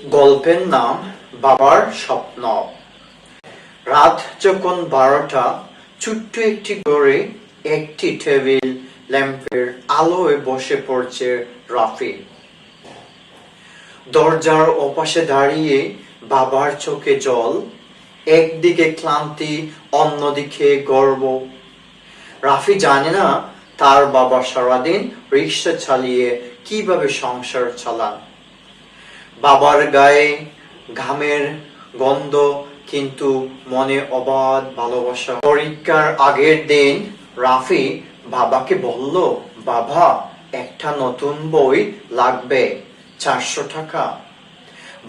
গল্পের নাম বাবার স্বপ্ন। রাত যখন 12টা, ছোট্ট একটি ঘরে একটি টেবিল ল্যাম্পের আলোয় বসে পড়ছে রাফি। দরজার ওপাশে দাঁড়িয়ে বাবার চোখে জল, একদিকে ক্লান্তি, অন্যদিকে গর্ব। রাফি জানে না তার বাবা সারাদিন রিক্সা চালিয়ে কিভাবে সংসার চালান। বাবার গায়ে ঘামের গন্ধ, কিন্তু মনে অবাধ ভালোবাসা। পরীক্ষার আগের দিন রাফি বাবাকে বলল, বাবা, একটা নতুন বই লাগবে, 400 টাকা।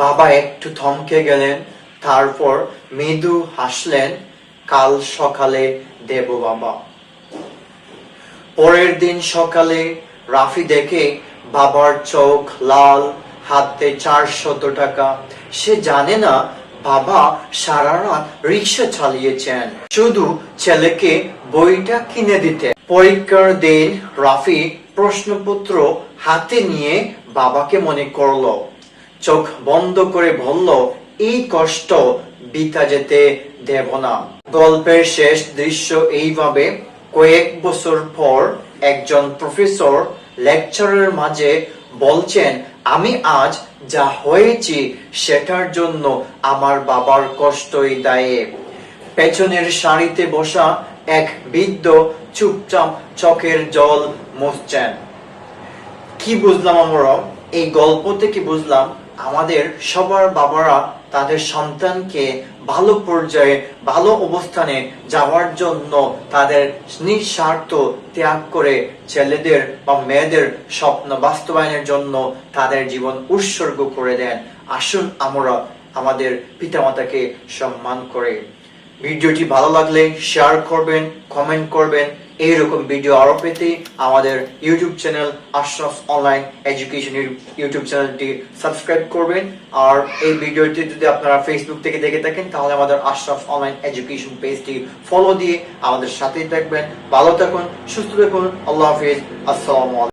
বাবা একটু থমকে গেলেন, তারপর মৃদু হাসলেন, কাল সকালে দেব বাবা। পরের দিন সকালে রাফি দেখে বাবার চোখ লাল, হাতে 400 টাকা। সে জানে না বাবা সারা রাত রিক্সা চালিয়েছেন শুধু ছেলেকে বইটা কিনে দিতে। পরীক্ষার দিন রাফি প্রশ্নপত্র হাতে নিয়ে বাবাকে মনে করলো, চোখ বন্ধ করে বলল, এই কষ্ট বৃথা যেতে দেব না। গল্পের শেষ দৃশ্য এইভাবে, কয়েক বছর পর একজন প্রফেসর লেকচারের মাঝে বলছেন, আমি আজ যা হয়েছি সেটার জন্য আমার বাবার কষ্টই দায়ী। পেছনের সারিতে বসা এক বৃদ্ধ চুপচাপ চোখের জল মুছছেন। কি বুঝলাম আমরা এই গল্প থেকে? বুঝলাম আমাদের সবার বাবারা তাদের সন্তানকে ভালো পর্যায়ে, ভালো অবস্থানে যাওয়ার জন্য তাদের নিঃস্বার্থ ত্যাগ করে ছেলেদের বা মেয়েদের স্বপ্ন বাস্তবায়নের জন্য তাদের জীবন উৎসর্গ করে দেন। আসুন আমরা আমাদের পিতামাতাকে সম্মান করে। ভিডিওটি ভালো লাগলে শেয়ার করবেন, কমেন্ট করবেন। এইরকম ভিডিও আরো পেতে আমাদের YouTube channel Ashraf online education YouTube চ্যানেলটি সাবস্ক্রাইব করবেন। আর এই ভিডিওটি যদি আপনারা ফেসবুক থেকে দেখে থাকেন তাহলে আমাদের আশরাফ অনলাইন এডুকেশন পেজটি ফলো দিয়ে আমাদের সাথেই থাকবেন। ভালো থাকুন, সুস্থ থাকুন। আল্লাহ হাফিজ। আসসালামু আলাইকুম।